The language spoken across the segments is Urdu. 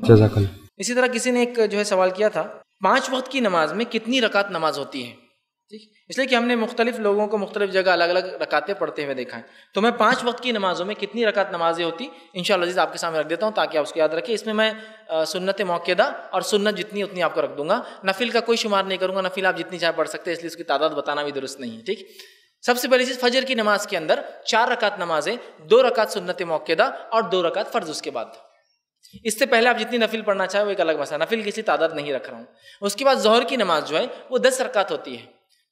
جزاک اللہ۔ اسی طرح کسی نے ایک جو ہے سوال کیا تھا 5 وقت کی نماز میں کتنی رکعت نماز ہوتی ہے؟ ٹھیک، اس لیے کہ ہم نے مختلف لوگوں کو مختلف جگہ الگ الگ رکعتیں پڑھتے ہوئے دیکھا ہے، تو میں 5 وقت کی نمازوں میں کتنی رکعت نمازیں ہوتی انشاءاللہ عزیز آپ کے سامنے رکھ دیتا ہوں تاکہ آپ اس کو یاد رکھیں۔ اس میں میں سنت موقعہ اور سنت جتنی اتنی آپ کو رکھ دوں گا، نفل کا کوئی شمار نہیں کروں گا، نفل آپ جتنی چاہے پڑھ سکتے ہیں، اس لیے اس کی تعداد بتانا بھی درست نہیں ہے۔ ٹھیک، سب سے پہلی چیز فجر کی نماز کے اندر 4 رکعت نمازیں، 2 رکعت سنت موقعہ اور 2 رکعت فرض اس کے بعد۔ اس سے پہلے آپ جتنی نفل پڑھنا چاہے وہ ایک الگ مسئلہ، نفل کسی تعداد نہیں رکھ رہا ہوں۔ اس کے بعد ظہر کی نماز جو ہے وہ 10 رکعت ہوتی ہے،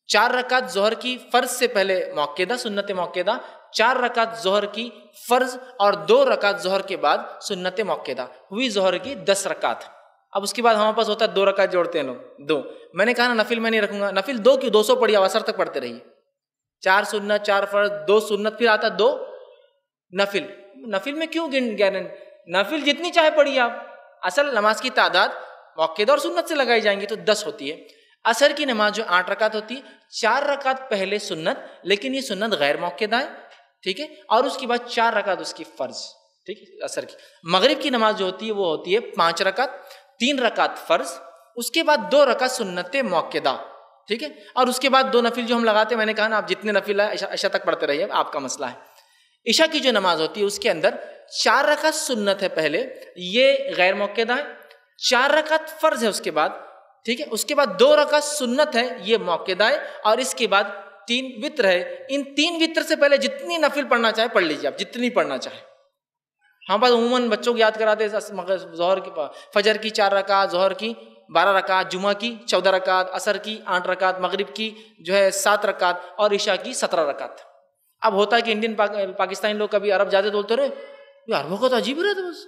4 رکعت ظہر کی فرض سے پہلے موقعہ سنت موقعہ، 4 رکعت ظہر کی فرض اور 2 رکعت ظہر کے بعد سنت موقعہ، ہوئی ظہر کی 10 رکعت۔ اب اس کے بعد ہمارے پاس ہوتا ہے 2 رکعت جوڑتے ہیں لوگ 2، میں نے کہا نا نفل میں نہیں رکھوں گا، نفل 2 کیوں، 200 پڑھیے، عصر تک پڑھتے رہیے، 4 سنت 4 فرض 2 سنت، پھر آتا 2 نفل۔ نفل میں کیوں نفل جتنی چاہے پڑھیے آپ، اصل نماز کی تعداد موقعہ اور سنت سے لگائی جائیں گی تو 10 ہوتی ہے۔ عصر کی نماز جو 8 رکعت ہوتی ہے، 4 رکعت پہلے سنت، لیکن یہ سنت غیر موقعہ ہے، ٹھیک ہے، اور اس کے بعد 4 رکعت اس کی فرض، ٹھیک ہے، عصر کی۔ مغرب کی نماز جو ہوتی ہے وہ ہوتی ہے 5 رکعت، 3 رکعت فرض، اس کے بعد 2 رکعت سنت موقعہ، ٹھیک ہے، اور اس کے بعد 2 نفل جو ہم لگاتے ہیں، میں نے کہا نا آپ جتنے نفل ہے عشاء تک پڑھتے رہیے، آپ کا مسئلہ ہے۔ عشاء کی جو نماز ہوتی ہے اس کے اندر 4 رکعت سنت ہے پہلے، یہ غیر موقعہ ہے، 4 رکعت فرض ہے اس کے بعد، ٹھیک ہے، اس کے بعد 2 رکعت سنت ہے، یہ موقعہ ہے، اور اس کے بعد 3 وتر ہے۔ ان 3 وتر سے پہلے جتنی نفل پڑھنا چاہے پڑھ لیجیے، آپ جتنی پڑھنا چاہے۔ ہم بس عموماً بچوں کو یاد کراتے ہیں ظہر کی، فجر کی 4 رکعت، ظہر کی 12 رکعت، جمعہ کی 14 رکعت، عصر کی 8 رکعت، مغرب کی جو ہے 7 رکعت اور عشاء کی 17 رکعت۔ اب ہوتا ہے کہ انڈین پاکستانی لوگ کبھی عرب جاتے بولتے رہے یہ عربوں کا تو عجیب رہتا، بس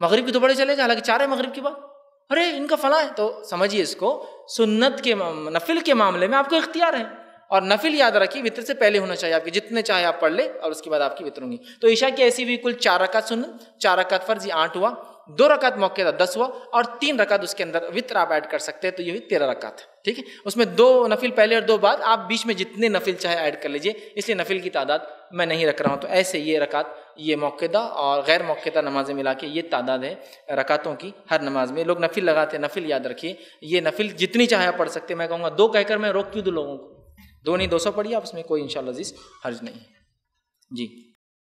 مغرب کی تو بڑے چلے جائے، حالانکہ 4 ہے مغرب کی بات، ارے ان کا فلاں ہے، تو سمجھیے اس کو سنت کے نفل کے معاملے میں آپ کو اختیار ہے، اور نفل یاد رکھیے وتر سے پہلے ہونا چاہیے، آپ کے جتنے چاہے آپ پڑھ لیں اور اس کے بعد آپ کی وتر ہوں گی۔ تو عشاء کی ایسی ہوئی کل 4 رکعت سنت، 4 رکعت فرض، یہ 8 ہوا، 2 رکعت موقعہ 10 ہوا، اور 3 رکعت اس کے اندر وتر آپ ایڈ کر سکتے ہیں، تو یہ ہوئی 13 رکعت، ٹھیک ہے۔ اس میں 2 نفل پہلے اور 2 بعد، آپ بیچ میں جتنے نفل چاہے ایڈ کر لیجئے، اس لیے نفل کی تعداد میں نہیں رکھ رہا ہوں۔ تو ایسے یہ رکعت، یہ موقعہ اور غیر موقعہ نمازیں ملا کے یہ تعداد ہے رکعتوں کی ہر نماز میں۔ لوگ نفل لگاتے ہیں، نفل یاد رکھیے، یہ نفل جتنی چاہے آپ پڑھ سکتے ہیں، میں کہوں گا 2 کہہ کر میں روک کیوں دوں لوگوں کو، 2 نہیں 200 پڑھیے آپ، اس میں کوئی انشاءاللہ عزیز حرج نہیں ہے جی۔